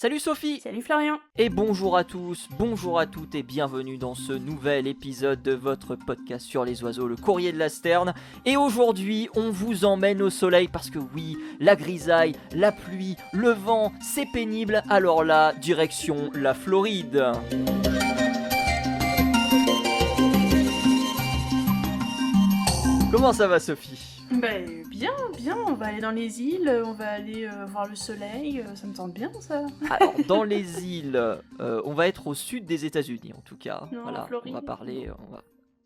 Salut Sophie. Salut Florian. Et bonjour à tous, bonjour à toutes et bienvenue dans ce nouvel épisode de votre podcast sur les oiseaux, le courrier de la Sterne. Et aujourd'hui, on vous emmène au soleil parce que oui, la grisaille, la pluie, le vent, c'est pénible. Alors là, direction la Floride. Comment ça va Sophie ? Bien, on va aller dans les îles, on va aller voir le soleil, ça me tente bien ça. Alors, dans les îles, on va être au sud des États-Unis en tout cas. Non, voilà, Floride. on va parler.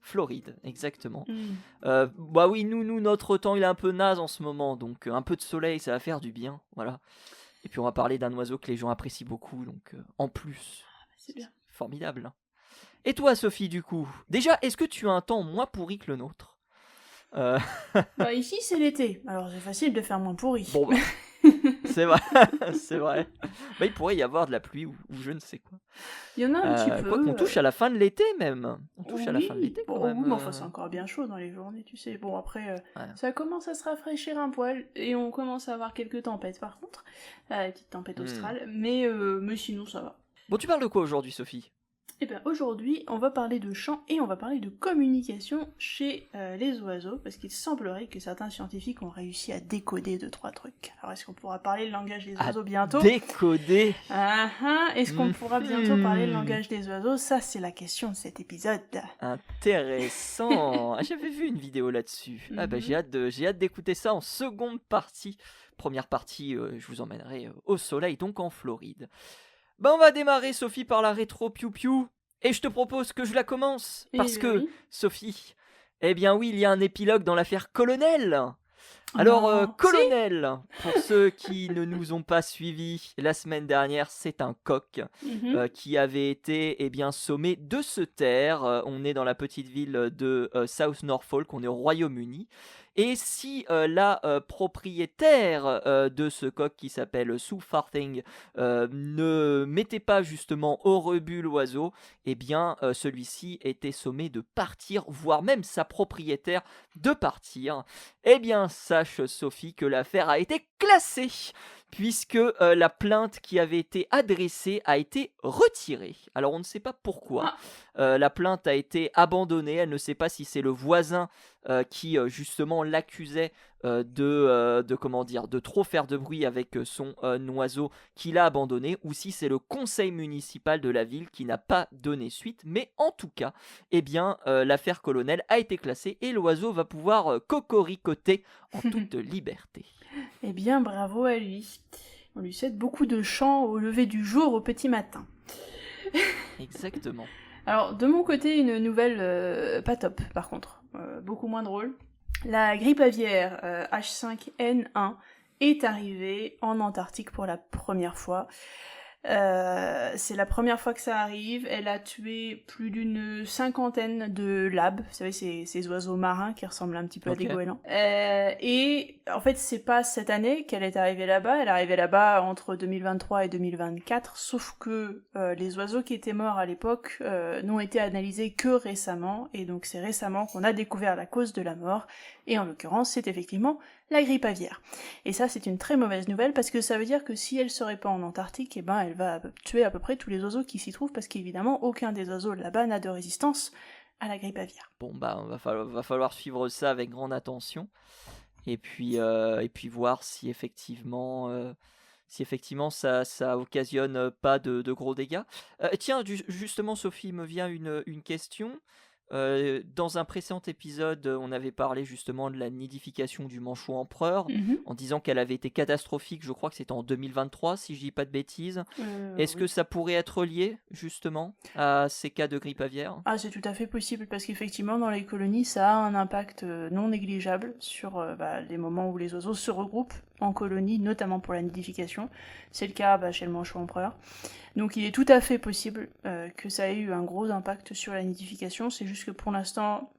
Floride, exactement. Mm. Bah oui, nous, notre temps il est un peu naze en ce moment, donc un peu de soleil ça va faire du bien, voilà. Et puis on va parler d'un oiseau que les gens apprécient beaucoup, donc en plus, C'est bien. formidable. Et toi Sophie, du coup, déjà, est-ce que tu as un temps moins pourri que le nôtre ? Bah ici c'est l'été, alors c'est facile de faire moins pourri. Bon bah, c'est vrai, c'est vrai. Bah, il pourrait y avoir de la pluie ou je ne sais quoi. Il y en a un petit peu. Quoi qu'on touche à la fin de l'été même. On touche à la Oui, fin de l'été quand bon, même. oui, mais enfin c'est encore bien chaud dans les journées, tu sais. Bon après, Ouais. ça commence à se rafraîchir un poil, et on commence à avoir quelques tempêtes par contre. Des petites tempêtes australes, mais sinon ça va. Bon, tu parles de quoi aujourd'hui Sophie ? Eh bien aujourd'hui, on va parler de chant et on va parler de communication chez les oiseaux, parce qu'il semblerait que certains scientifiques ont réussi à décoder 2-3 trucs. Alors est-ce qu'on pourra parler le langage des oiseaux bientôt ? Décoder. Est-ce qu'on pourra bientôt parler le langage des oiseaux ? Ça c'est la question de cet épisode. Intéressant. J'avais vu une vidéo là-dessus. Ah bah, j'ai hâte d'écouter ça en seconde partie. Première partie, je vous emmènerai au soleil, donc en Floride. Bah on va démarrer Sophie par la rétro piou-piou. Et je te propose que je la commence. Parce que, oui. Sophie, eh bien oui, il y a un épilogue dans l'affaire Colonel. Alors, Colonel, pour ceux qui ne nous ont pas suivis, la semaine dernière, c'est un coq qui avait été sommé de se taire. On est dans la petite ville de South Norfolk, on est au Royaume-Uni. Et si la propriétaire de ce coq qui s'appelle Sue Farthing ne mettait pas justement au rebut l'oiseau, eh bien celui-ci était sommé de partir, voire même sa propriétaire de partir. Eh bien sache Sophie que l'affaire a été classée puisque la plainte qui avait été adressée a été retirée. Alors on ne sait pas pourquoi. La plainte a été abandonnée. Elle ne sait pas si c'est le voisin qui justement l'accusait de trop faire de bruit avec son oiseau qui l'a abandonné, ou si c'est le conseil municipal de la ville qui n'a pas donné suite. Mais en tout cas, eh bien, l'affaire Colonel a été classée et l'oiseau va pouvoir cocoricoter en toute liberté. Eh bien, bravo à lui. On lui souhaite beaucoup de chant au lever du jour, au petit matin. Exactement. Alors, de mon côté, une nouvelle pas top, par contre. Beaucoup moins drôle. La grippe aviaire H5N1 est arrivée en Antarctique pour la première fois. C'est la première fois que ça arrive. Elle a tué plus d'une 50aine de labs, vous savez, ces oiseaux marins qui ressemblent un petit peu à des goélands. Et en fait, c'est pas cette année qu'elle est arrivée là-bas. Elle est arrivée là-bas entre 2023 et 2024, sauf que les oiseaux qui étaient morts à l'époque n'ont été analysés que récemment, et donc c'est récemment qu'on a découvert la cause de la mort, et en l'occurrence, c'est effectivement la grippe aviaire. Et ça, c'est une très mauvaise nouvelle, parce que ça veut dire que si elle se répand en Antarctique, eh ben, elle va tuer à peu près tous les oiseaux qui s'y trouvent, parce qu'évidemment, aucun des oiseaux là-bas n'a de résistance à la grippe aviaire. Bon, bah, va falloir suivre ça avec grande attention, et puis voir si effectivement ça occasionne pas de gros dégâts. Tiens, justement, Sophie, me vient une question. Dans un précédent épisode, on avait parlé justement de la nidification du manchot empereur, en disant qu'elle avait été catastrophique. Je crois que c'était en 2023, si je dis pas de bêtises. Est-ce que ça pourrait être lié justement à ces cas de grippe aviaire ? Ah, c'est tout à fait possible, parce qu'effectivement, dans les colonies, ça a un impact non négligeable sur les moments où les oiseaux se regroupent en colonies, notamment pour la nidification. C'est le cas chez le manchot empereur. Donc il est tout à fait possible que ça ait eu un gros impact sur la nidification. C'est juste que pour l'instant,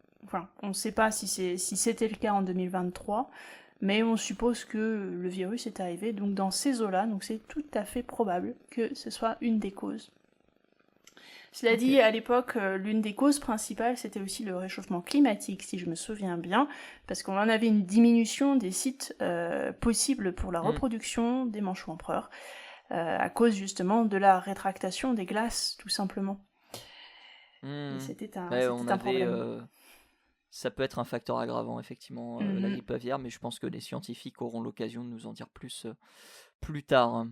on ne sait pas si c'était le cas en 2023, mais on suppose que le virus est arrivé donc dans ces eaux-là, donc c'est tout à fait probable que ce soit une des causes. Cela dit, à l'époque, l'une des causes principales, c'était aussi le réchauffement climatique, si je me souviens bien, parce qu'on en avait une diminution des sites possibles pour la reproduction des manchots empereurs. à cause justement de la rétractation des glaces, tout simplement. Et c'était un problème. Ça peut être un facteur aggravant, effectivement, la grippe aviaire, mais je pense que les scientifiques auront l'occasion de nous en dire plus tard.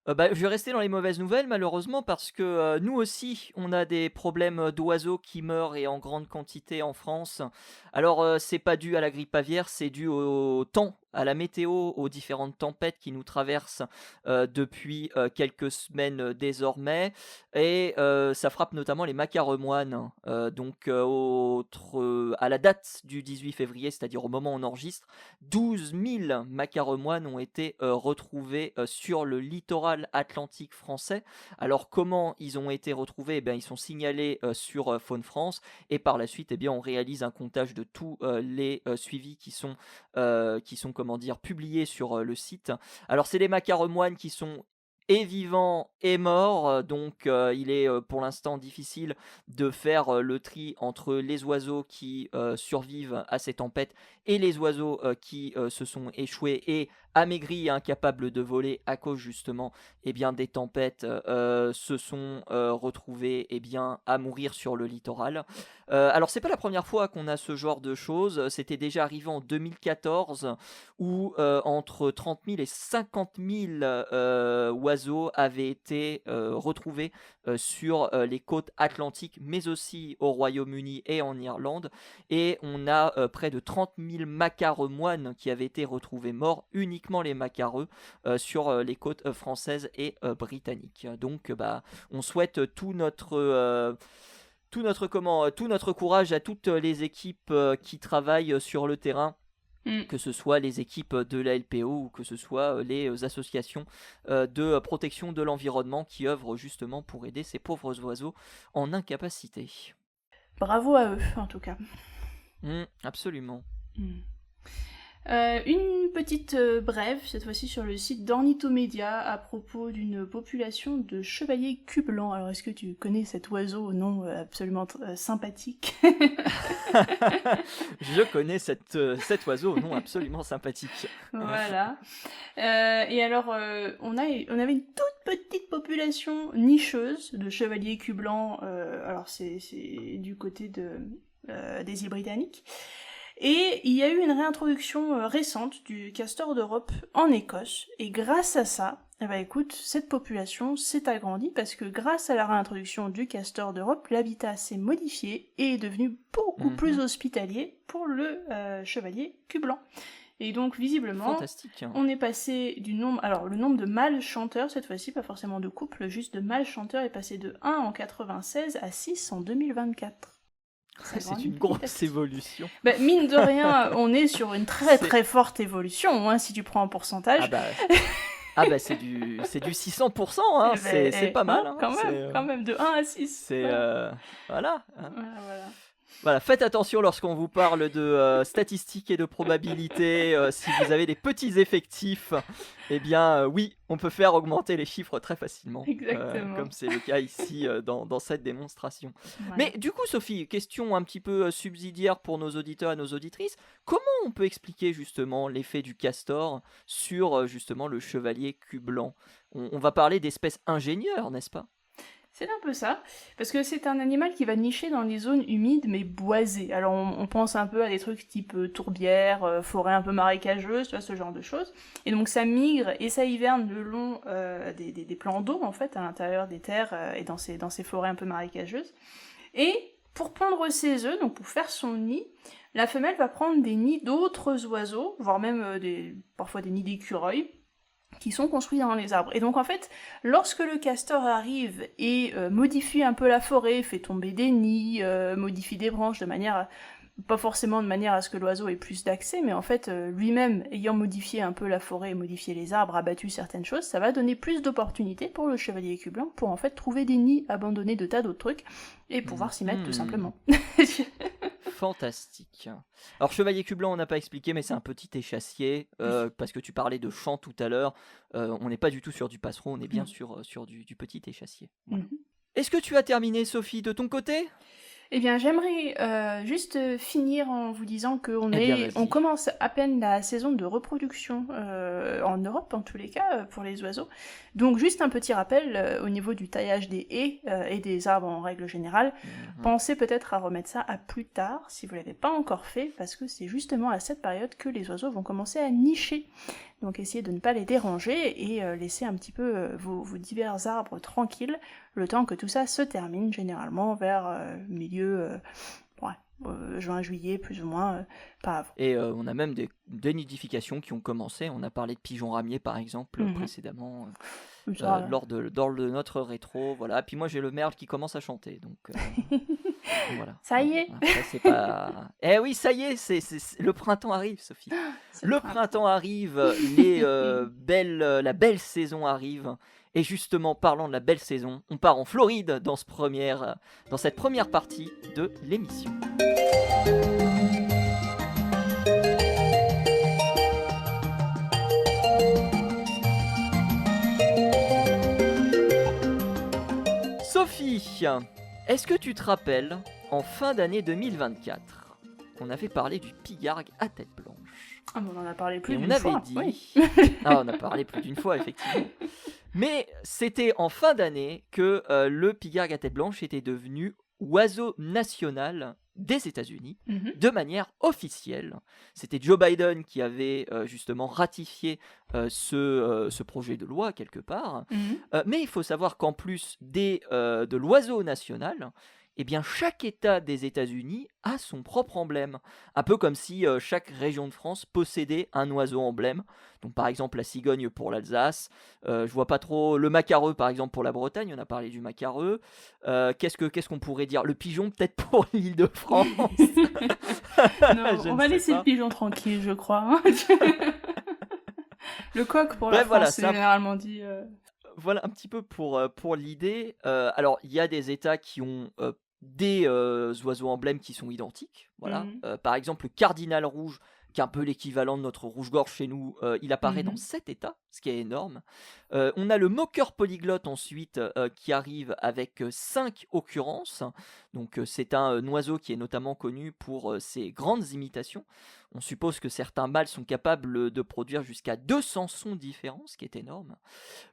Je vais rester dans les mauvaises nouvelles malheureusement parce que nous aussi on a des problèmes d'oiseaux qui meurent et en grande quantité en France. Alors c'est pas dû à la grippe aviaire, c'est dû au temps, à la météo, aux différentes tempêtes qui nous traversent depuis quelques semaines désormais. Et ça frappe notamment les macaremoines. À la date du 18 février, c'est-à-dire au moment où on enregistre, 12 000 macaremoines ont été retrouvés sur le littoral atlantique français. Alors comment ils ont été retrouvés? Ils sont signalés sur Faune France et par la suite on réalise un comptage de tous les suivis qui sont publiés sur le site. Alors c'est les macaremoines qui sont et vivants et morts, donc il est pour l'instant difficile de faire le tri entre les oiseaux qui survivent à ces tempêtes et les oiseaux qui se sont échoués et amaigris et incapables de voler à cause justement des tempêtes se sont retrouvés à mourir sur le littoral. Alors c'est pas la première fois qu'on a ce genre de choses, c'était déjà arrivé en 2014 où entre 30 000 et 50 000 oiseaux avaient été retrouvés sur les côtes atlantiques, mais aussi au Royaume-Uni et en Irlande. Et on a près de 30 000 macaremoines qui avaient été retrouvés morts, uniquement les macareux, sur les côtes françaises et britanniques. Donc on souhaite tout notre courage à toutes les équipes qui travaillent sur le terrain, que ce soit les équipes de la LPO ou que ce soit les associations de protection de l'environnement qui œuvrent justement pour aider ces pauvres oiseaux en incapacité. Bravo à eux, en tout cas. Absolument. Une petite brève, cette fois-ci sur le site d'Ornithomédia, à propos d'une population de chevaliers cul-blanc. Alors, est-ce que tu connais cet oiseau au nom absolument sympathique? Je connais cet oiseau au nom absolument sympathique. Voilà. Et alors, on avait une toute petite population nicheuse de chevaliers cul-blanc. Alors, c'est du côté des îles Britanniques. Et il y a eu une réintroduction récente du castor d'Europe en Écosse, et grâce à ça, écoute, cette population s'est agrandie parce que grâce à la réintroduction du castor d'Europe, l'habitat s'est modifié et est devenu beaucoup plus hospitalier pour le chevalier cul-blanc. Et donc visiblement, fantastique. On est passé du nombre, alors le nombre de mâles chanteurs cette fois-ci, pas forcément de couples, juste de mâles chanteurs est passé de 1 en 96 à 6 en 2024. C'est une grosse évolution. Mine de rien, on est sur une très forte évolution, hein, si tu prends en pourcentage. C'est du 600%, hein, c'est pas mal. Hein, quand même, de 1 à 6. C'est voilà. Hein. Voilà. Voilà, faites attention lorsqu'on vous parle de statistiques et de probabilités. Si vous avez des petits effectifs, oui, on peut faire augmenter les chiffres très facilement. Exactement. Comme c'est le cas ici dans cette démonstration. Ouais. Mais du coup, Sophie, question un petit peu subsidiaire pour nos auditeurs et nos auditrices. Comment on peut expliquer justement l'effet du castor sur justement le chevalier cul-blanc? On va parler d'espèces ingénieurs, n'est-ce pas? C'est un peu ça, parce que c'est un animal qui va nicher dans les zones humides mais boisées. Alors on pense un peu à des trucs type tourbière, forêt un peu marécageuse, tu vois, ce genre de choses. Et donc ça migre et ça hiverne le long des plans d'eau, en fait, à l'intérieur des terres et dans ces forêts un peu marécageuses. Et pour pondre ses œufs, donc pour faire son nid, la femelle va prendre des nids d'autres oiseaux, voire même parfois des nids d'écureuils, qui sont construits dans les arbres. Et donc en fait, lorsque le castor arrive et modifie un peu la forêt, fait tomber des nids, modifie des branches pas forcément de manière à ce que l'oiseau ait plus d'accès, mais en fait lui-même ayant modifié un peu la forêt et modifié les arbres, abattu certaines choses, ça va donner plus d'opportunités pour le chevalier cul-blanc pour en fait trouver des nids abandonnés de tas d'autres trucs et pouvoir s'y mettre tout simplement. Fantastique. Alors chevalier cul-blanc on n'a pas expliqué, mais c'est un petit échassier, parce que tu parlais de chant tout à l'heure, on n'est pas du tout sur du passereau, on est bien sur du petit échassier. Voilà. Est-ce que tu as terminé, Sophie, de ton côté ? Eh bien, j'aimerais juste finir en vous disant qu'on Eh bien, on vas-y. commence à peine la saison de reproduction en Europe, en tous les cas, pour les oiseaux. Donc, juste un petit rappel au niveau du taillage des haies et des arbres en règle générale. Pensez peut-être à remettre ça à plus tard, si vous ne l'avez pas encore fait, parce que c'est justement à cette période que les oiseaux vont commencer à nicher. Donc, essayez de ne pas les déranger et laisser un petit peu vos divers arbres tranquilles, le temps que tout ça se termine, généralement vers milieu juin-juillet, plus ou moins, pas avant. Et on a même des nidifications qui ont commencé. On a parlé de pigeons ramiers, par exemple, précédemment, lors de notre rétro. Voilà. Puis moi, j'ai le merle qui commence à chanter. Donc, voilà. Ça y est. Après, c'est pas... Eh oui, ça y est, le printemps arrive, Sophie. Le printemps arrive, la belle saison arrive. Et justement, parlant de la belle saison, on part en Floride dans cette première partie de l'émission. Sophie, est-ce que tu te rappelles, en fin d'année 2024, on avait parlé du pigargue à tête blanche. Ah, mais on en a parlé plus d'une fois. Et on avait avait dit... Ah, on a parlé plus d'une fois, effectivement. Mais c'était en fin d'année que le pigargue à tête blanche était devenu oiseau national des États-Unis de manière officielle. C'était Joe Biden qui avait justement ratifié ce projet de loi quelque part. Mais il faut savoir qu'en plus de l'oiseau national, eh bien, chaque État des États-Unis a son propre emblème. Un peu comme si chaque région de France possédait un oiseau emblème. Donc, par exemple, la cigogne pour l'Alsace. Je vois pas trop le macareux, par exemple, pour la Bretagne. On a parlé du macareux. Qu'est-ce qu'on pourrait dire? Le pigeon, peut-être pour l'Île-de-France. Non, on va laisser le pigeon tranquille, je crois. Le coq pour la France, voilà, c'est généralement dit. Voilà un petit peu pour l'idée. Alors, il y a des États qui ont des oiseaux emblèmes qui sont identiques. Voilà. Par exemple, le cardinal rouge, qui est un peu l'équivalent de notre rouge-gorge chez nous, il apparaît dans 7 États, ce qui est énorme. On a le moqueur polyglotte ensuite, qui arrive avec 5 occurrences. Donc c'est un oiseau qui est notamment connu pour ses grandes imitations. On suppose que certains mâles sont capables de produire jusqu'à 200 sons différents, ce qui est énorme.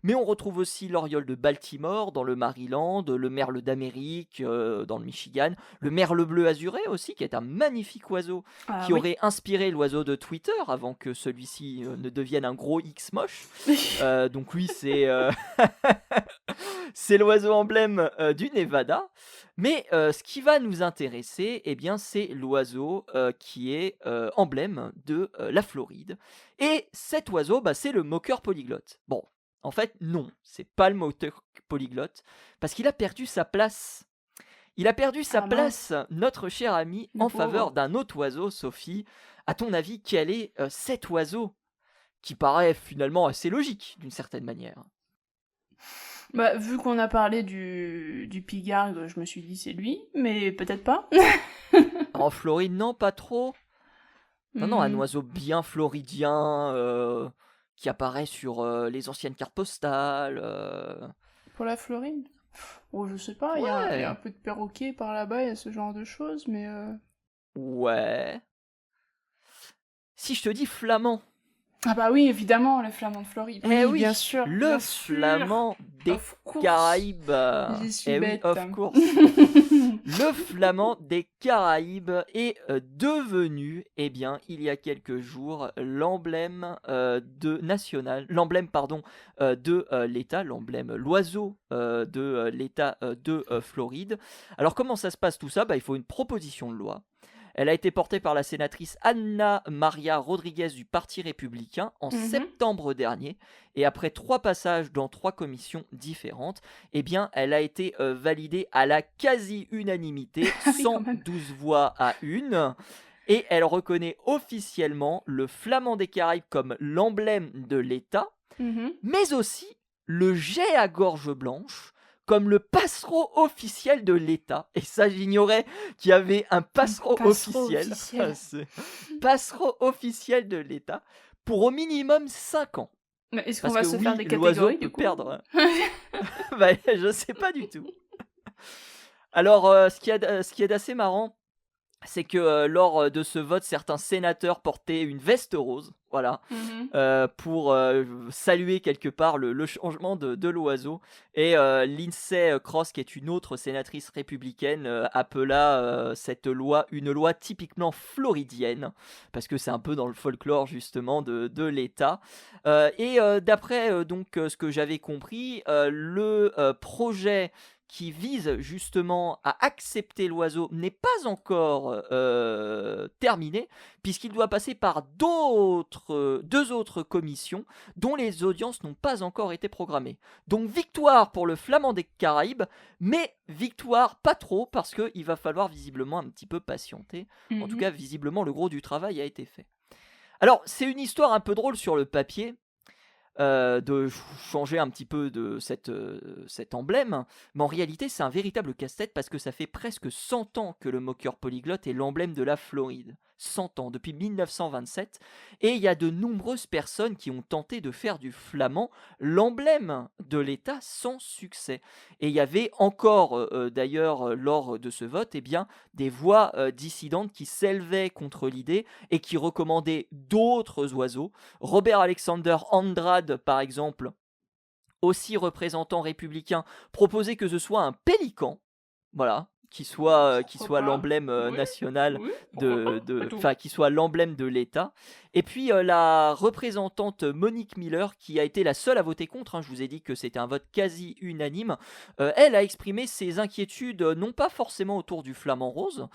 Mais on retrouve aussi l'oriole de Baltimore dans le Maryland, le merle d'Amérique dans le Michigan, le merle bleu azuré aussi, qui est un magnifique oiseau qui aurait inspiré l'oiseau de Twitter avant que celui-ci ne devienne un gros X moche. Donc lui, c'est c'est l'oiseau emblème du Nevada. Mais ce qui va nous intéresser, eh bien, c'est l'oiseau qui est emblème de la Floride. Et cet oiseau, c'est le moqueur polyglotte. Bon, en fait, non, c'est pas le moqueur polyglotte, parce qu'il a perdu sa place. Il a perdu sa place, notre cher ami, en faveur d'un autre oiseau, Sophie. À ton avis, quel est cet oiseau qui paraît finalement assez logique, d'une certaine manière? Vu qu'on a parlé du pigargue, je me suis dit c'est lui, mais peut-être pas. En Floride, non, pas trop. Non, un oiseau bien floridien qui apparaît sur les anciennes cartes postales. Pour la Floride? Oh, je sais pas, il y a un peu de perroquet par là-bas, il y a ce genre de choses, mais... Ouais. Si je te dis flamand. Ah bah oui, évidemment, le flamand de Floride. Oui, bien sûr. Le flamand des Caraïbes. J'y suis bête. Oui, of course. Le flamand des Caraïbes est devenu, eh bien, il y a quelques jours, l'emblème de l'État, l'oiseau de l'État de Floride. Alors, comment ça se passe tout ça? Il faut une proposition de loi. Elle a été portée par la sénatrice Anna Maria Rodriguez du Parti républicain en septembre dernier. Et après 3 passages dans 3 commissions différentes, eh bien, elle a été validée à la quasi-unanimité, 112 voix à 1. Et elle reconnaît officiellement le flamand des Caraïbes comme l'emblème de l'État, mais aussi le jet à gorge blanche comme le passereau officiel de l'État. Et ça, j'ignorais qu'il y avait un passereau officiel. Passereau officiel de l'État pour au minimum 5 ans. Mais est-ce qu'on va se faire des catégories du coup perdre. Je sais pas du tout. Alors, ce qui est d'assez marrant, c'est que lors de ce vote, certains sénateurs portaient une veste rose, voilà, pour saluer quelque part le changement de l'oiseau. Et Lindsay Cross, qui est une autre sénatrice républicaine, appela cette loi une loi typiquement floridienne, parce que c'est un peu dans le folklore justement de l'État. Et d'après ce que j'avais compris, le projet qui vise justement à accepter l'oiseau n'est pas encore terminé, puisqu'il doit passer par deux autres commissions dont les audiences n'ont pas encore été programmées. Donc victoire pour le Flamand des Caraïbes, mais victoire pas trop, parce qu'il va falloir visiblement un petit peu patienter. En tout cas, visiblement, le gros du travail a été fait. Alors, c'est une histoire un peu drôle sur le papier, de changer un petit peu de cet emblème, mais en réalité c'est un véritable casse-tête parce que ça fait presque 100 ans que le moqueur polyglotte est l'emblème de la Floride. 100 ans, depuis 1927, et il y a de nombreuses personnes qui ont tenté de faire du flamand l'emblème de l'État sans succès. Et il y avait encore, d'ailleurs, lors de ce vote, des voix dissidentes qui s'élevaient contre l'idée et qui recommandaient d'autres oiseaux. Robert Alexander Andrade, par exemple, aussi représentant républicain, proposait que ce soit un pélican, voilà, qui soit l'emblème national qui soit l'emblème de l'État. Et puis la représentante Monique Miller, qui a été la seule à voter contre, je vous ai dit que c'était un vote quasi unanime, elle a exprimé ses inquiétudes, non pas forcément autour du flamant rose,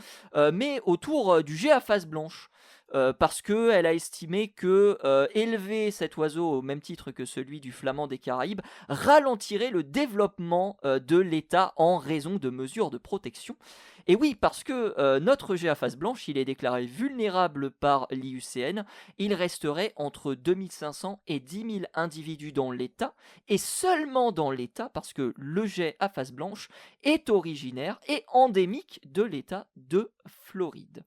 mais autour du jet à face blanche. Parce qu'elle a estimé que élever cet oiseau au même titre que celui du flamand des Caraïbes ralentirait le développement de l'État en raison de mesures de protection. Et oui, parce que notre jet à face blanche, il est déclaré vulnérable par l'IUCN, il resterait entre 2500 et 10 000 individus dans l'État, et seulement dans l'État, parce que le jet à face blanche est originaire et endémique de l'État de Floride.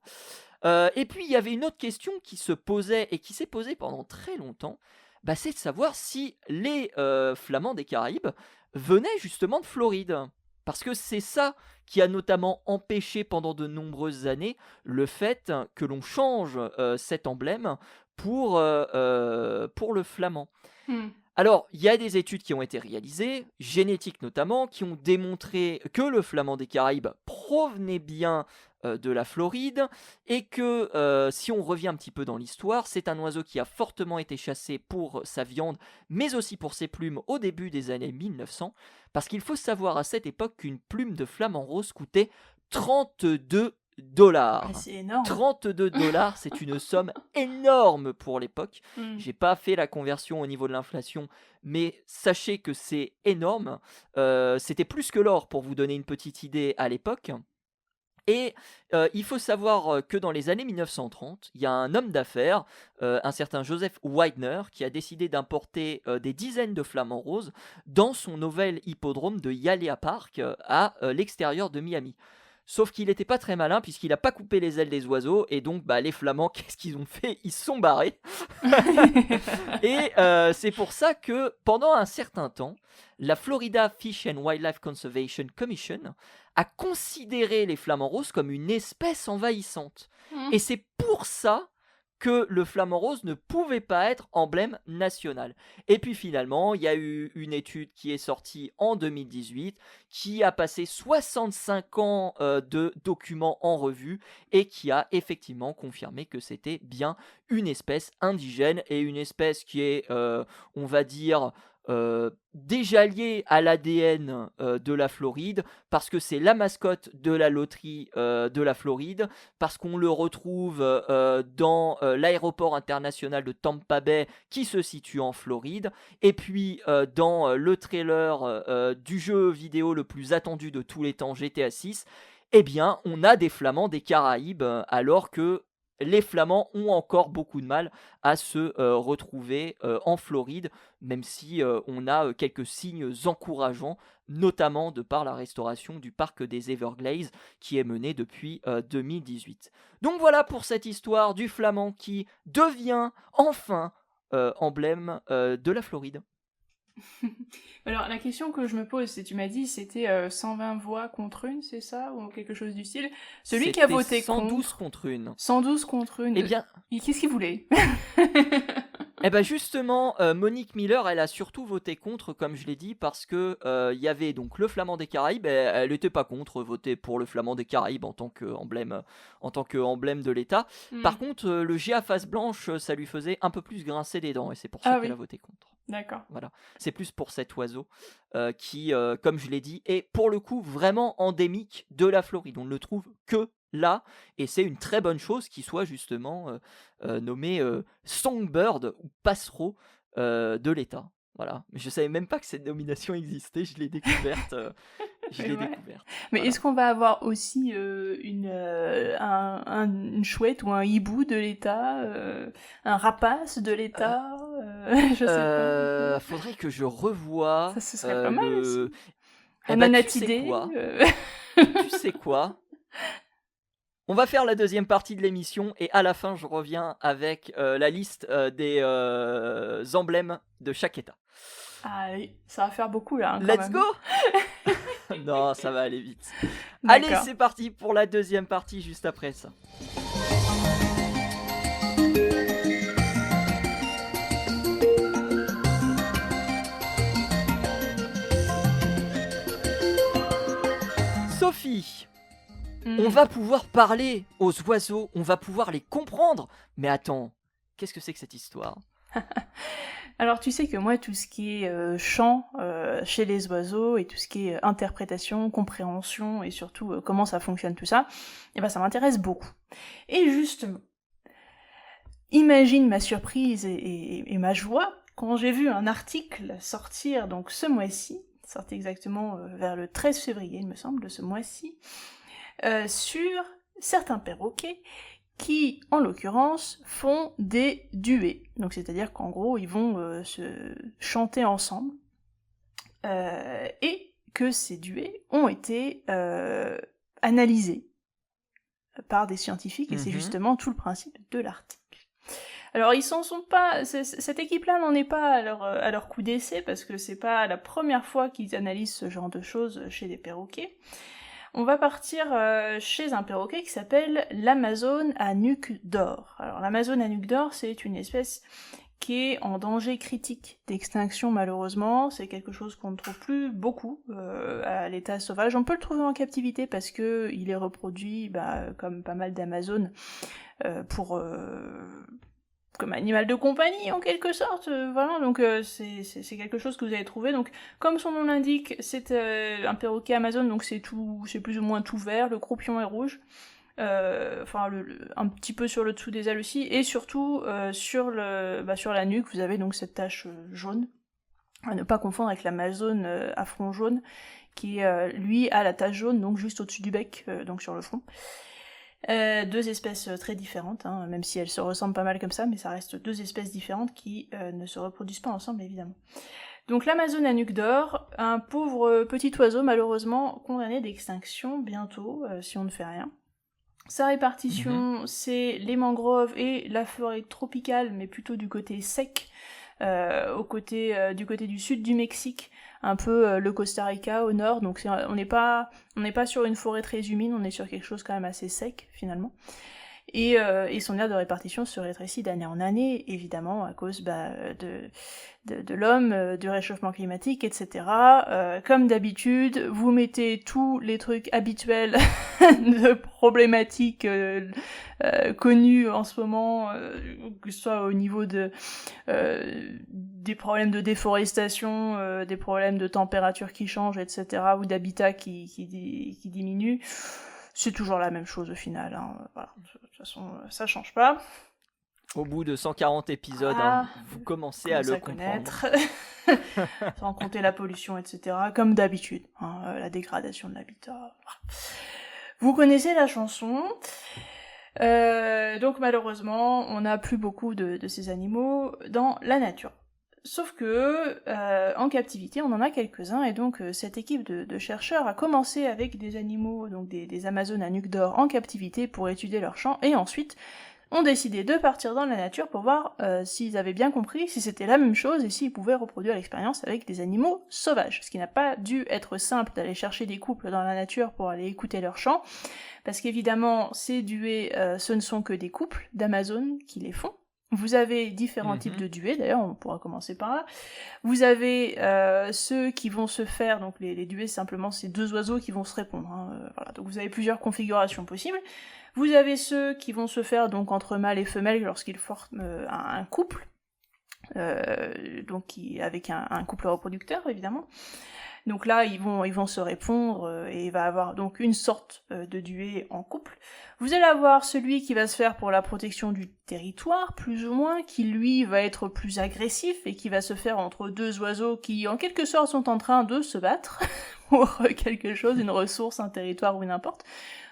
Et puis il y avait une autre question qui se posait et qui s'est posée pendant très longtemps, c'est de savoir si les Flamands des Caraïbes venaient justement de Floride. Parce que c'est ça qui a notamment empêché pendant de nombreuses années le fait que l'on change cet emblème pour le flamand. Alors, il y a des études qui ont été réalisées, génétiques notamment, qui ont démontré que le flamand des Caraïbes provenait bien de la Floride, et que si on revient un petit peu dans l'histoire, c'est un oiseau qui a fortement été chassé pour sa viande, mais aussi pour ses plumes au début des années 1900, parce qu'il faut savoir à cette époque qu'une plume de flamand rose coûtait 32 $. C'est énorme. 32 $, c'est une somme énorme pour l'époque. J'ai pas fait la conversion au niveau de l'inflation, mais sachez que c'est énorme. C'était plus que l'or, pour vous donner une petite idée, à l'époque. Et il faut savoir que dans les années 1930, il y a un homme d'affaires, un certain Joseph Widener, qui a décidé d'importer des dizaines de flamants roses dans son nouvel hippodrome de Hialeah Park, à l'extérieur de Miami. Sauf qu'il n'était pas très malin, puisqu'il n'a pas coupé les ailes des oiseaux, et donc les Flamands, qu'est-ce qu'ils ont fait? Ils se sont barrés. Et c'est pour ça que pendant un certain temps, la Florida Fish and Wildlife Conservation Commission a considéré les flamants roses comme une espèce envahissante. Et c'est pour ça que le flamant rose ne pouvait pas être emblème national. Et puis finalement, il y a eu une étude qui est sortie en 2018, qui a passé 65 ans de documents en revue, et qui a effectivement confirmé que c'était bien une espèce indigène, et une espèce qui est, on va dire, déjà lié à l'ADN de la Floride, parce que c'est la mascotte de la loterie de la Floride, parce qu'on le retrouve dans l'aéroport international de Tampa Bay, qui se situe en Floride, et puis dans le trailer du jeu vidéo le plus attendu de tous les temps, GTA 6, on a des Flamands des Caraïbes, alors que les Flamands ont encore beaucoup de mal à se retrouver en Floride, même si on a quelques signes encourageants, notamment de par la restauration du parc des Everglades, qui est menée depuis 2018. Donc voilà pour cette histoire du flamand qui devient enfin emblème de la Floride. Alors, la question que je me pose, c'est, tu m'as dit, c'était 120 voix contre une, c'est ça? Ou quelque chose du style? Celui qui a voté 112 contre une. 112 contre une. Eh bien... Qu'est-ce qu'il voulait? Eh ben justement, Monique Miller, elle a surtout voté contre, comme je l'ai dit, parce que y avait donc le Flamand des Caraïbes. Elle n'était pas contre, voter pour le Flamand des Caraïbes en tant qu'emblème de l'État. Par contre, le G à face blanche, ça lui faisait un peu plus grincer des dents, et c'est pour ça qu'elle a voté contre. D'accord. Voilà, c'est plus pour cet oiseau qui, comme je l'ai dit, est pour le coup vraiment endémique de la Floride. On ne le trouve que là, et c'est une très bonne chose qu'il soit justement nommé Songbird ou passereau de l'État. Voilà, mais je savais même pas que cette nomination existait, je l'ai découverte. Mais est-ce qu'on va avoir aussi une chouette ou un hibou de l'État, un rapace de l'État, je sais pas. Faudrait que je revoie. Ça, ce serait pas mal aussi. Un manatidé. Tu sais quoi? On va faire la deuxième partie de l'émission et à la fin, je reviens avec la liste des emblèmes de chaque État. Ah oui, ça va faire beaucoup là. Let's go. Non, ça va aller vite. Allez, c'est parti pour la deuxième partie juste après ça. Sophie, on va pouvoir parler aux oiseaux, on va pouvoir les comprendre. Mais attends, qu'est-ce que c'est que cette histoire? Alors tu sais que moi, tout ce qui est chant chez les oiseaux et tout ce qui est interprétation, compréhension et surtout comment ça fonctionne tout ça, eh ben ça m'intéresse beaucoup. Et justement, imagine ma surprise et ma joie quand j'ai vu un article sortir donc ce mois-ci, sorti exactement vers le 13 février il me semble de ce mois-ci, sur certains perroquets qui, en l'occurrence, font des duets. Donc c'est-à-dire qu'en gros, ils vont se chanter ensemble, et que ces duets ont été analysés par des scientifiques, et c'est justement tout le principe de l'article. Alors ils s'en sont pas, cette équipe-là n'en est pas à leur coup d'essai, parce que c'est pas la première fois qu'ils analysent ce genre de choses chez des perroquets. On va partir chez un perroquet qui s'appelle l'Amazone à nuque d'or. Alors l'Amazone à nuque d'or, c'est une espèce qui est en danger critique d'extinction malheureusement. C'est quelque chose qu'on ne trouve plus beaucoup à l'état sauvage. On peut le trouver en captivité parce que il est reproduit, comme pas mal d'Amazones, comme animal de compagnie en quelque sorte, voilà, donc c'est quelque chose que vous avez trouvé. Donc comme son nom l'indique, c'est un perroquet Amazone, donc c'est plus ou moins tout vert, le croupion est rouge, un petit peu sur le dessous des ailes aussi, et surtout sur la nuque, vous avez donc cette tache jaune, à ne pas confondre avec l'Amazone à front jaune, qui lui a la tache jaune, donc juste au-dessus du bec, donc sur le front. Deux espèces très différentes, hein, même si elles se ressemblent pas mal comme ça, mais ça reste deux espèces différentes qui ne se reproduisent pas ensemble évidemment. Donc l'Amazone à nuque d'or, un pauvre petit oiseau malheureusement condamné d'extinction bientôt, si on ne fait rien. Sa répartition, c'est les mangroves et la forêt tropicale, mais plutôt du côté sec, du côté du sud du Mexique, un peu le Costa Rica au nord, donc on n'est pas sur une forêt très humide, on est sur quelque chose quand même assez sec finalement. Et son aire de répartition se rétrécit d'année en année, évidemment à cause de l'homme, du réchauffement climatique, etc. Comme d'habitude, vous mettez tous les trucs habituels de problématiques connues en ce moment, que ce soit au niveau des problèmes de déforestation, des problèmes de température qui changent, etc., ou d'habitat qui diminue. C'est toujours la même chose au final, hein. Voilà. De toute façon, ça change pas. Au bout de 140 épisodes, vous commencez à le comprendre. Sans compter la pollution, etc., comme d'habitude, hein, la dégradation de l'habitat. Vous connaissez la chanson. Donc malheureusement, on n'a plus beaucoup de ces animaux dans la nature. Sauf que, en captivité, on en a quelques-uns, et donc cette équipe de chercheurs a commencé avec des animaux, donc des Amazones à nuque d'or en captivité pour étudier leur chant, et ensuite ont décidé de partir dans la nature pour voir s'ils avaient bien compris, si c'était la même chose et s'ils pouvaient reproduire l'expérience avec des animaux sauvages. Ce qui n'a pas dû être simple d'aller chercher des couples dans la nature pour aller écouter leurs chants, parce qu'évidemment, ces duets, ce ne sont que des couples d'Amazones qui les font. Vous avez différents types de duets, d'ailleurs, on pourra commencer par là. Vous avez ceux qui vont se faire, donc les duets, simplement, c'est deux oiseaux qui vont se répondre. Voilà, donc vous avez plusieurs configurations possibles. Vous avez ceux qui vont se faire donc entre mâle et femelle lorsqu'ils forment un couple, donc avec un couple reproducteur, évidemment. Donc là, ils vont se répondre et il va avoir donc une sorte de duet en couple. Vous allez avoir celui qui va se faire pour la protection du territoire, plus ou moins, qui lui va être plus agressif et qui va se faire entre deux oiseaux qui, en quelque sorte, sont en train de se battre pour quelque chose, une ressource, un territoire ou n'importe.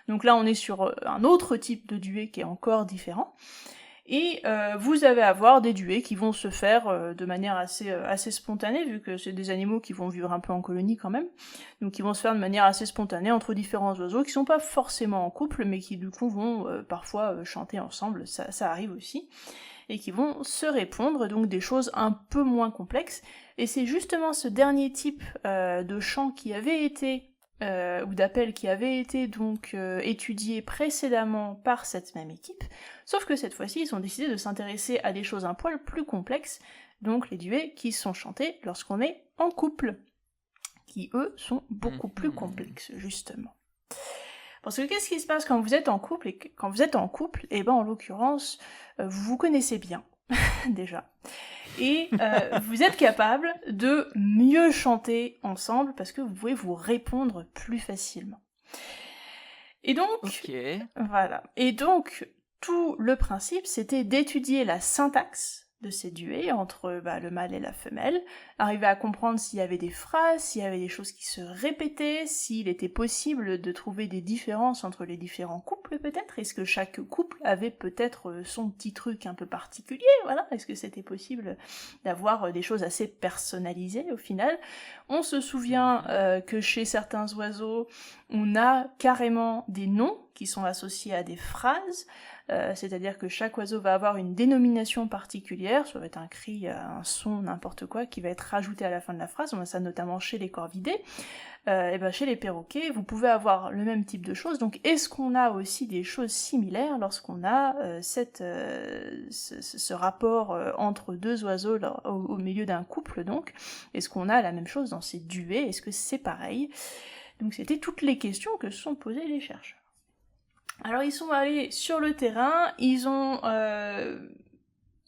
Donc là, on est sur un autre type de duet qui est encore différent. Et vous allez avoir des duets qui vont se faire de manière assez spontanée, vu que c'est des animaux qui vont vivre un peu en colonie quand même, donc qui vont se faire de manière assez spontanée entre différents oiseaux qui sont pas forcément en couple, mais qui du coup vont parfois chanter ensemble, ça arrive aussi, et qui vont se répondre, donc des choses un peu moins complexes. Et c'est justement ce dernier type de chant qui avait été ou d'appel qui avait été donc étudié précédemment par cette même équipe, sauf que cette fois-ci ils ont décidé de s'intéresser à des choses un poil plus complexes, donc les duets qui sont chantés lorsqu'on est en couple, qui eux sont beaucoup plus complexes justement. Parce que qu'est-ce qui se passe quand vous êtes en couple, et quand vous êtes en couple, et ben en l'occurrence, vous vous connaissez bien, déjà. Et vous êtes capable de mieux chanter ensemble parce que vous pouvez vous répondre plus facilement. Et donc, voilà. Et donc, tout le principe, c'était d'étudier la syntaxe de ces duets entre le mâle et la femelle, arriver à comprendre s'il y avait des phrases, s'il y avait des choses qui se répétaient, s'il était possible de trouver des différences entre les différents couples peut-être, est-ce que chaque couple avait peut-être son petit truc un peu particulier, voilà, est-ce que c'était possible d'avoir des choses assez personnalisées au final. On se souvient que chez certains oiseaux, on a carrément des noms qui sont associés à des phrases, c'est-à-dire que chaque oiseau va avoir une dénomination particulière, ça va être un cri, un son, n'importe quoi, qui va être rajouté à la fin de la phrase, on a ça notamment chez les corvidés, et chez les perroquets, vous pouvez avoir le même type de choses, donc est-ce qu'on a aussi des choses similaires lorsqu'on a ce rapport entre deux oiseaux au milieu d'un couple, donc, est-ce qu'on a la même chose dans ces duets, est-ce que c'est pareil? Donc c'était toutes les questions que se sont posées les chercheurs. Alors ils sont allés sur le terrain, ils ont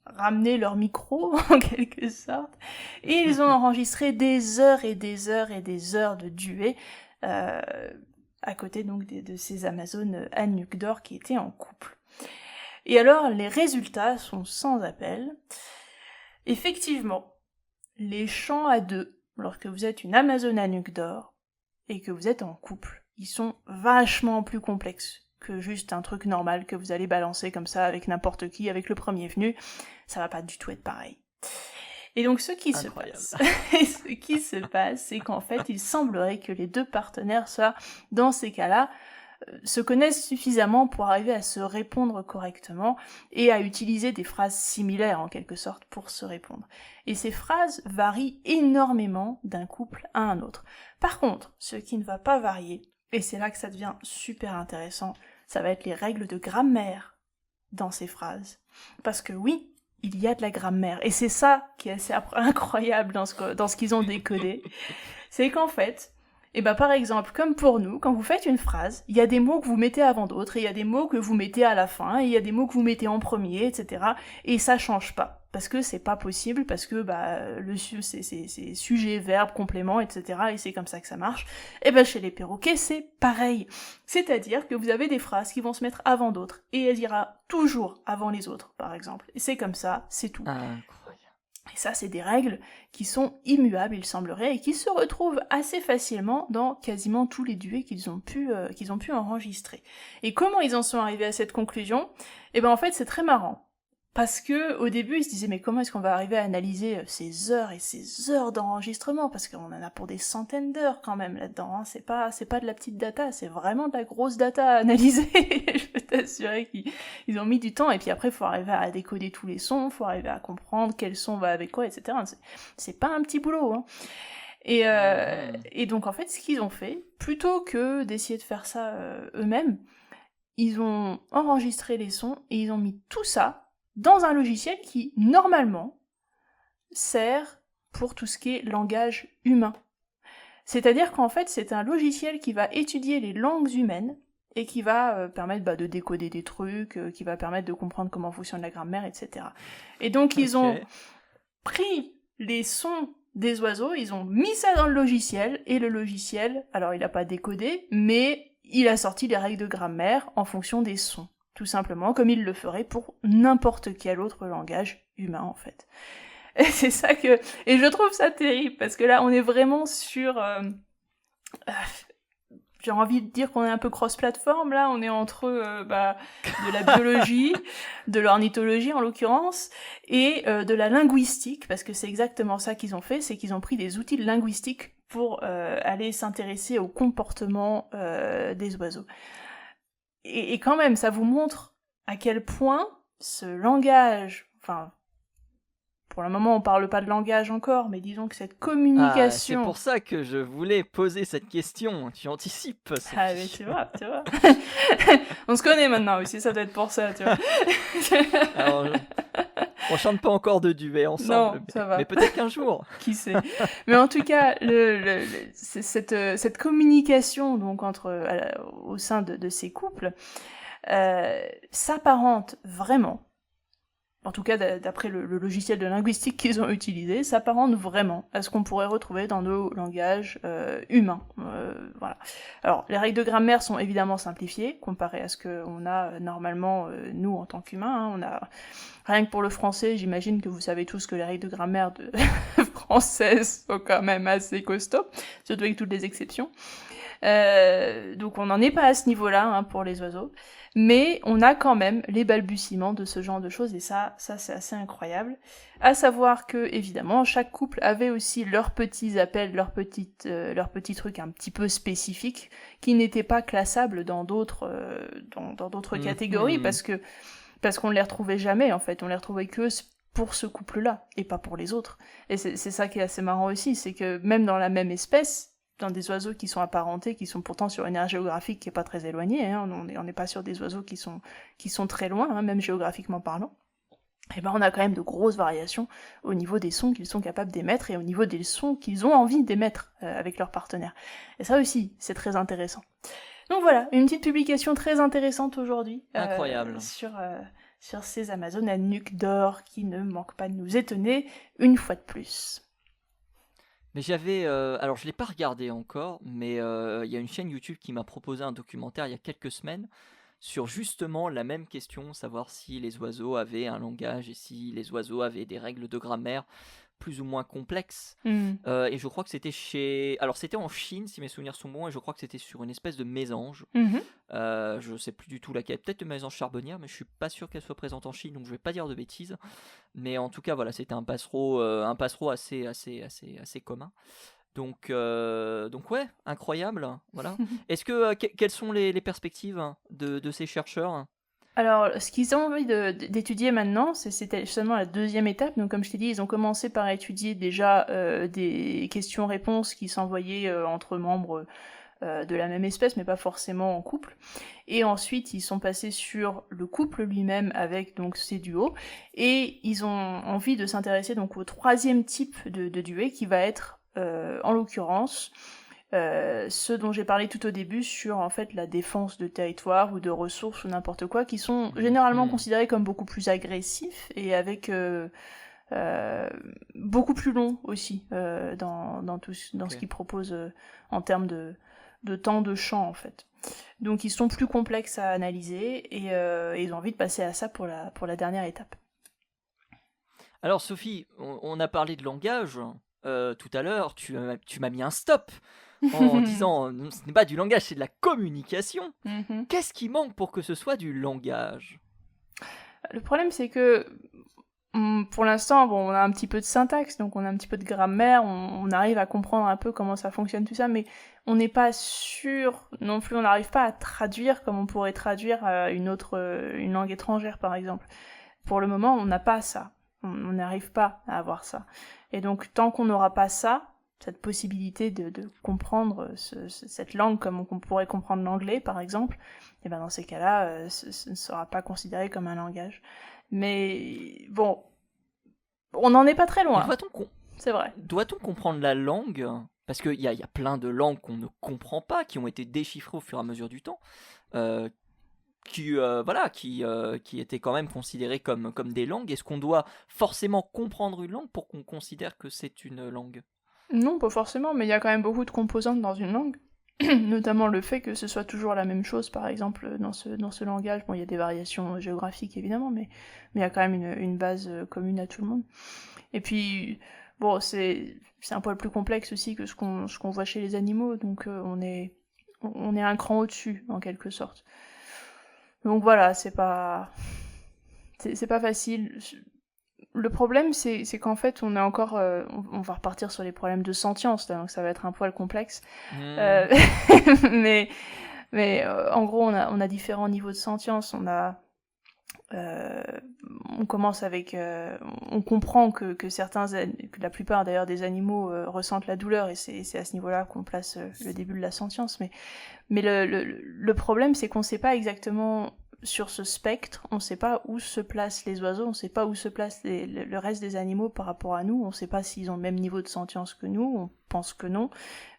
ramené leur micro en quelque sorte, et ils ont enregistré des heures et des heures et des heures de duets à côté donc de ces Amazones à nuque d'or qui étaient en couple. Et alors les résultats sont sans appel. Effectivement, les chants à deux, lorsque vous êtes une Amazone à nuque d'or et que vous êtes en couple, ils sont vachement plus complexes que juste un truc normal que vous allez balancer comme ça avec n'importe qui, avec le premier venu, ça va pas du tout être pareil. Et donc ce qui se passe, c'est qu'en fait, il semblerait que les deux partenaires, soit dans ces cas-là, se connaissent suffisamment pour arriver à se répondre correctement et à utiliser des phrases similaires en quelque sorte pour se répondre. Et ces phrases varient énormément d'un couple à un autre. Par contre, ce qui ne va pas varier, et c'est là que ça devient super intéressant, ça va être les règles de grammaire dans ces phrases. Parce que oui, il y a de la grammaire, et c'est ça qui est assez incroyable dans ce qu'ils ont décodé, c'est qu'en fait, par exemple, comme pour nous, quand vous faites une phrase, il y a des mots que vous mettez avant d'autres, et il y a des mots que vous mettez à la fin, et il y a des mots que vous mettez en premier, etc. Et ça change pas. Parce que c'est pas possible, parce que c'est sujet, verbe, complément, etc. Et c'est comme ça que ça marche. Et chez les perroquets, c'est pareil. C'est-à-dire que vous avez des phrases qui vont se mettre avant d'autres, et elle ira toujours avant les autres, par exemple. Et c'est comme ça, c'est tout. Et ça, c'est des règles qui sont immuables, il semblerait, et qui se retrouvent assez facilement dans quasiment tous les duets qu'ils ont pu enregistrer. Et comment ils en sont arrivés à cette conclusion ? En fait, c'est très marrant. Parce que au début, ils se disaient mais comment est-ce qu'on va arriver à analyser ces heures et ces heures d'enregistrement, parce qu'on en a pour des centaines d'heures quand même là-dedans, hein. C'est pas de la petite data, c'est vraiment de la grosse data à analyser. Je peux t'assurer qu'ils ont mis du temps, et puis après faut arriver à décoder tous les sons, faut arriver à comprendre quel son va avec quoi, etc. C'est pas un petit boulot, hein. Et donc en fait, ce qu'ils ont fait, plutôt que d'essayer de faire ça eux-mêmes, ils ont enregistré les sons et ils ont mis tout ça dans un logiciel qui, normalement, sert pour tout ce qui est langage humain. C'est-à-dire qu'en fait, c'est un logiciel qui va étudier les langues humaines et qui va permettre de décoder des trucs, qui va permettre de comprendre comment fonctionne la grammaire, etc. Et donc, ils ont pris les sons des oiseaux, ils ont mis ça dans le logiciel, et le logiciel, alors il n'a pas décodé, mais il a sorti les règles de grammaire en fonction des sons. Tout simplement, comme il le ferait pour n'importe quel autre langage humain, en fait. Et c'est ça que... Et je trouve ça terrible, parce que là, on est vraiment sur... J'ai envie de dire qu'on est un peu cross-platform, là, on est entre de la biologie, de l'ornithologie en l'occurrence, et de la linguistique, parce que c'est exactement ça qu'ils ont fait, c'est qu'ils ont pris des outils de linguistique pour aller s'intéresser au comportement des oiseaux. Et quand même, ça vous montre à quel point ce langage, enfin, pour le moment on parle pas de langage encore, mais disons que cette communication... c'est pour ça que je voulais poser cette question, tu anticipes, Sophie. Ah mais tu vois. On se connaît maintenant aussi, ça doit être pour ça, tu vois. Alors, on chante pas encore de duet ensemble, non, ça va. Mais peut-être qu'un jour. Qui sait. Mais en tout cas, cette communication donc au sein de ces couples s'apparente vraiment, en tout cas d'après le logiciel de linguistique qu'ils ont utilisé, s'apparente vraiment à ce qu'on pourrait retrouver dans nos langages humains. Voilà. Alors, les règles de grammaire sont évidemment simplifiées, comparées à ce qu'on a normalement, nous, en tant qu'humains. Hein. On a, rien que pour le français, j'imagine que vous savez tous que les règles de grammaire françaises sont quand même assez costauds, surtout avec toutes les exceptions. Donc on n'en est pas à ce niveau-là hein, pour les oiseaux, mais on a quand même les balbutiements de ce genre de choses, et ça c'est assez incroyable. À savoir que, évidemment, chaque couple avait aussi leurs petits appels, leurs petits trucs un petit peu spécifiques, qui n'étaient pas classables dans d'autres catégories, parce qu'on ne les retrouvait jamais, en fait. On les retrouvait que pour ce couple-là, et pas pour les autres. Et c'est ça qui est assez marrant aussi, c'est que même dans la même espèce, dans des oiseaux qui sont apparentés, qui sont pourtant sur une aire géographique qui est pas très éloignée, hein, on n'est pas sur des oiseaux qui sont très loin, hein, même géographiquement parlant, et ben on a quand même de grosses variations au niveau des sons qu'ils sont capables d'émettre et au niveau des sons qu'ils ont envie d'émettre avec leurs partenaires. Et ça aussi, c'est très intéressant. Donc voilà, une petite publication très intéressante aujourd'hui. Incroyable. Sur ces Amazones à nuque d'or qui ne manquent pas de nous étonner une fois de plus. Mais j'avais... alors je ne l'ai pas regardé encore, mais il y a une chaîne YouTube qui m'a proposé un documentaire il y a quelques semaines sur justement la même question, savoir si les oiseaux avaient un langage et si les oiseaux avaient des règles de grammaire plus ou moins complexes. Et je crois que c'était alors c'était en Chine, si mes souvenirs sont bons, et je crois que c'était sur une espèce de mésange. Je sais plus du tout laquelle, peut-être une mésange charbonnière, mais je suis pas sûr qu'elle soit présente en Chine, donc je vais pas dire de bêtises. Mais en tout cas, voilà, c'était un passereau assez commun. Donc ouais, incroyable, voilà. Est-ce que quelles sont les perspectives de ces chercheurs ? Alors, ce qu'ils ont envie d'étudier maintenant, c'était seulement la deuxième étape. Donc, comme je t'ai dit, ils ont commencé par étudier déjà des questions-réponses qui s'envoyaient entre membres de la même espèce, mais pas forcément en couple. Et ensuite, ils sont passés sur le couple lui-même avec donc ces duos. Et ils ont envie de s'intéresser donc au troisième type de duet qui va être, en l'occurrence, ceux dont j'ai parlé tout au début sur en fait la défense de territoire ou de ressources ou n'importe quoi, qui sont généralement considérés comme beaucoup plus agressifs et avec beaucoup plus long aussi dans ce qu'ils proposent en termes de temps de chant en fait. Donc ils sont plus complexes à analyser et ils ont envie de passer à ça pour la dernière étape. Alors Sophie, on a parlé de langage tout à l'heure, tu m'as mis un stop en disant ce n'est pas du langage, c'est de la communication. Qu'est-ce qui manque pour que ce soit du langage ? Le problème, c'est que pour l'instant, on a un petit peu de syntaxe, donc on a un petit peu de grammaire, on arrive à comprendre un peu comment ça fonctionne tout ça, mais on n'est pas sûr non plus, on n'arrive pas à traduire comme on pourrait traduire une langue étrangère par exemple. Pour le moment, on n'a pas ça, on n'arrive pas à avoir ça. Et donc tant qu'on n'aura pas ça, cette possibilité de comprendre cette langue comme on pourrait comprendre l'anglais par exemple, et ben dans ces cas-là, ce ne sera pas considéré comme un langage. Mais bon, on n'en est pas très loin. C'est vrai. Doit-on comprendre la langue ? Parce qu'il y a plein de langues qu'on ne comprend pas, qui ont été déchiffrées au fur et à mesure du temps, qui étaient quand même considérées comme des langues. Est-ce qu'on doit forcément comprendre une langue pour qu'on considère que c'est une langue ? Non, pas forcément, mais il y a quand même beaucoup de composantes dans une langue. Notamment le fait que ce soit toujours la même chose, par exemple, dans ce langage. Bon, il y a des variations géographiques, évidemment, mais il y a quand même une base commune à tout le monde. Et puis, bon, c'est un poil plus complexe aussi que ce qu'on voit chez les animaux, donc on est un cran au-dessus, en quelque sorte. Donc voilà, c'est pas facile. Le problème, c'est qu'en fait, on est encore... on va repartir sur les problèmes de sentience, là, donc ça va être un poil complexe. Mais en gros, on a différents niveaux de sentience. On commence avec... on comprend que la plupart, d'ailleurs, des animaux ressentent la douleur, et c'est à ce niveau-là qu'on place le début de la sentience. Mais le problème, c'est qu'on ne sait pas exactement... Sur ce spectre, on ne sait pas où se placent les oiseaux, on ne sait pas où se place le reste des animaux par rapport à nous, on ne sait pas s'ils ont le même niveau de sentience que nous, on pense que non.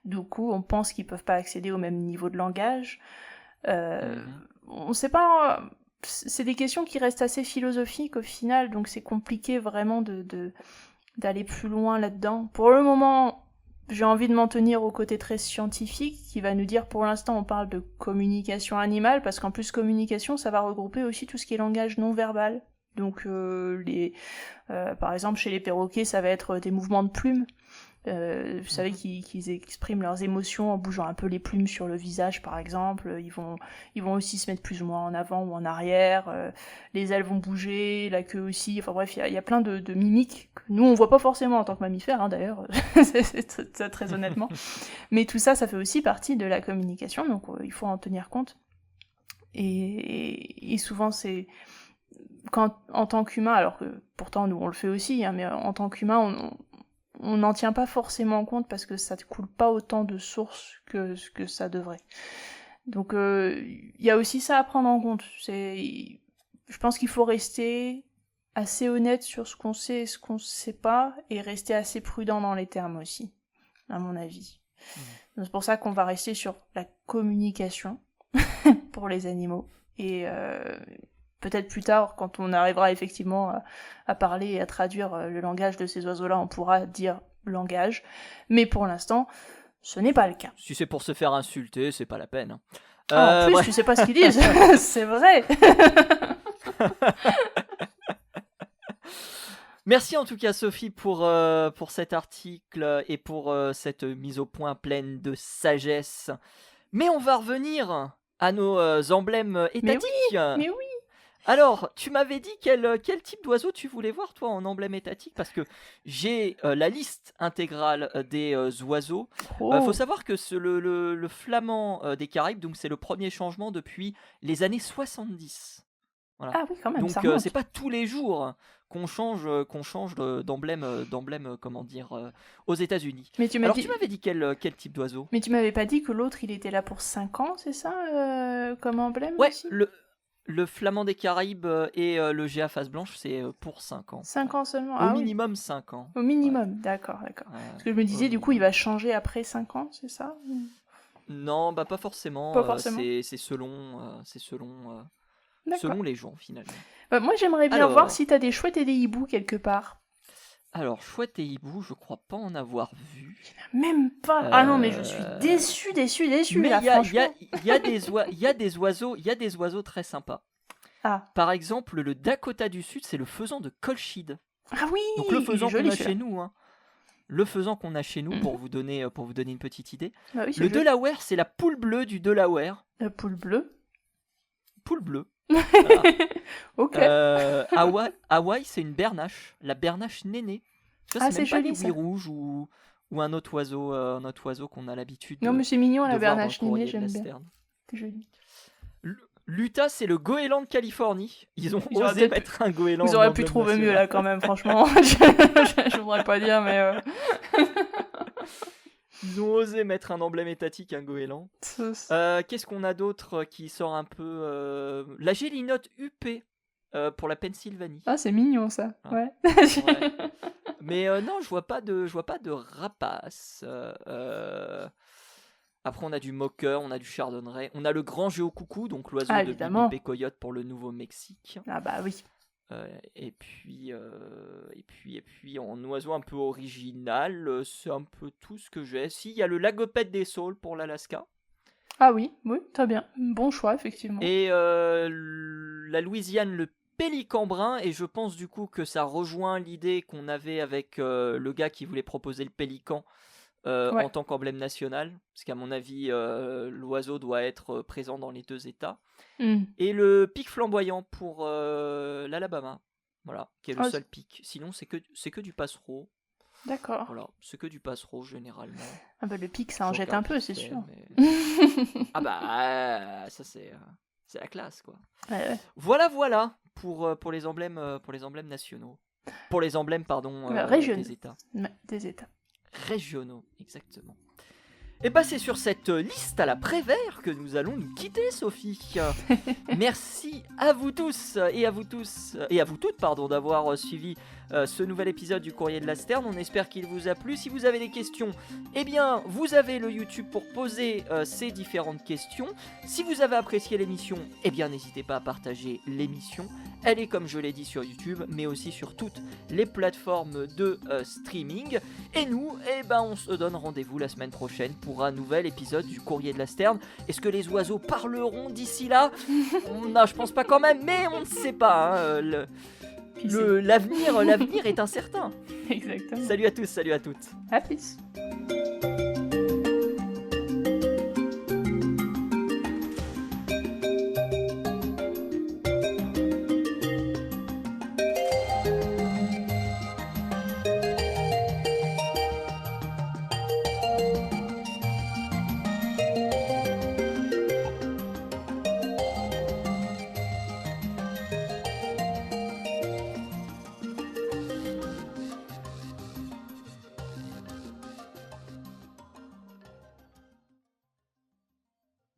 Du coup, on pense qu'ils ne peuvent pas accéder au même niveau de langage. On ne sait pas... C'est des questions qui restent assez philosophiques au final, donc c'est compliqué vraiment d'aller plus loin là-dedans. Pour le moment... J'ai envie de m'en tenir au côté très scientifique qui va nous dire, pour l'instant, on parle de communication animale, parce qu'en plus, communication, ça va regrouper aussi tout ce qui est langage non verbal. Donc, par exemple, chez les perroquets, ça va être des mouvements de plumes. Vous savez qu'ils expriment leurs émotions en bougeant un peu les plumes sur le visage, par exemple. Ils vont aussi se mettre plus ou moins en avant ou en arrière. Les ailes vont bouger, la queue aussi. Enfin bref, il y a plein de mimiques que nous, on voit pas forcément en tant que mammifères, hein, d'ailleurs, c'est très honnêtement. Mais tout ça, ça fait aussi partie de la communication, donc il faut en tenir compte. Et souvent, c'est... en tant qu'humain, alors que pourtant, nous, on le fait aussi, hein, mais en tant qu'humain, on n'en tient pas forcément compte parce que ça ne coule pas autant de sources que ce que ça devrait. Donc il y a aussi ça à prendre en compte. Je pense qu'il faut rester assez honnête sur ce qu'on sait et ce qu'on ne sait pas, et rester assez prudent dans les termes aussi, à mon avis. Donc, c'est pour ça qu'on va rester sur la communication pour les animaux. Et peut-être plus tard, quand on arrivera effectivement à parler et à traduire le langage de ces oiseaux-là, on pourra dire langage. Mais pour l'instant, ce n'est pas le cas. Si c'est pour se faire insulter, c'est pas la peine. En plus, tu sais pas ce qu'ils disent. C'est vrai. Merci en tout cas, Sophie, pour cet article et pour cette mise au point pleine de sagesse. Mais on va revenir à nos emblèmes étatiques. Mais oui. Alors, tu m'avais dit quel type d'oiseau tu voulais voir, toi, en emblème étatique, parce que j'ai la liste intégrale des oiseaux. Faut savoir que le flamand des Caraïbes, donc c'est le premier changement depuis les années 70. Voilà. Ah oui, quand même. Donc c'est pas tous les jours qu'on change d'emblème, comment dire, aux États-Unis. Mais tu m'avais dit quel type d'oiseau? Mais tu m'avais pas dit que l'autre il était là pour 5 ans, c'est ça, comme emblème? Ouais, aussi le flamand des Caraïbes et le géa face blanche, c'est pour 5 ans. 5 ans seulement. Au minimum 5 ans. Au minimum, d'accord. Parce que je me disais, du coup, il va changer après 5 ans, c'est ça? Non, bah pas forcément. Pas forcément. C'est selon les gens, finalement. Moi, j'aimerais bien voir si t'as des chouettes et des hiboux quelque part. Alors, chouette et hibou, je crois pas en avoir vu. Même pas. Ah non, mais je suis déçu. Mais là, franchement. Il y a des oiseaux très sympas. Ah. Par exemple, le Dakota du Sud, c'est le faisan de Colchide. Ah oui. Donc le faisan qu'on a chez nous, hein. Le faisan qu'on a chez nous, pour vous donner une petite idée. Ah oui, le Delaware, c'est la poule bleue du Delaware. La poule bleue. Poule bleue. Voilà. Ok. Hawaï, c'est une bernache, la bernache nénée. Tu vois, Ah, c'est c'est même pas joli, l'ouïe ça. rouge ou un autre oiseau qu'on a l'habitude Non, mais c'est mignon, la de voir dans le bernache ninée, courrier de j'aime la bien. Sterne. C'est joli. L'Utah, c'est le goéland de Californie. Ils ont Ils auraient osé peut-être mettre un goéland Vous en auriez pu emblème trouver mieux, national. là, quand même, franchement. Je voudrais pas dire, mais... Ils ont osé mettre un emblème étatique, un goéland. Qu'est-ce qu'on a d'autre qui sort un peu la gélinote UP pour la Pennsylvanie. Ah, c'est mignon, ça. Ah. Ouais. Ouais. Mais non, je vois pas de rapace. Après, on a du moqueur, on a du chardonneret, on a le grand géocoucou, donc l'oiseau de évidemment. Bibi Pécoyote pour le Nouveau-Mexique. Ah bah oui. Et puis en oiseau un peu original, c'est un peu tout ce que j'ai. Si, il y a le lagopède des saules pour l'Alaska. Ah oui, très bien. Bon choix, effectivement. Et la Louisiane, le pélican brun, et je pense du coup que ça rejoint l'idée qu'on avait avec le gars qui voulait proposer le pélican en tant qu'emblème national, parce qu'à mon avis, l'oiseau doit être présent dans les deux États. Et le pic flamboyant pour l'Alabama, voilà, qui est le seul pic. Sinon, c'est que du passereau. D'accord. Voilà, c'est que du passereau généralement. Ah bah le pic, ça en jette un peu, c'est sûr. Mais... ah bah ça c'est la classe quoi. Ouais. Voilà pour les emblèmes nationaux. Pour les emblèmes régionaux. des États. Des États. Régionaux, exactement. Et bah c'est sur cette liste à la Prévert que nous allons nous quitter, Sophie. Merci à vous tous et à vous toutes d'avoir suivi ce nouvel épisode du Courrier de la Sterne. On espère qu'il vous a plu. Si vous avez des questions, eh bien vous avez le YouTube pour poser ces différentes questions. Si vous avez apprécié l'émission, eh bien n'hésitez pas à partager l'émission. Elle est, comme je l'ai dit, sur YouTube, mais aussi sur toutes les plateformes de streaming. Et nous, eh ben, on se donne rendez-vous la semaine prochaine pour un nouvel épisode du Courrier de la Sterne. Est-ce que les oiseaux parleront d'ici là ? Non, je pense pas quand même, mais on ne sait pas. Hein, l'avenir est incertain. Exactement. Salut à tous, salut à toutes. À plus.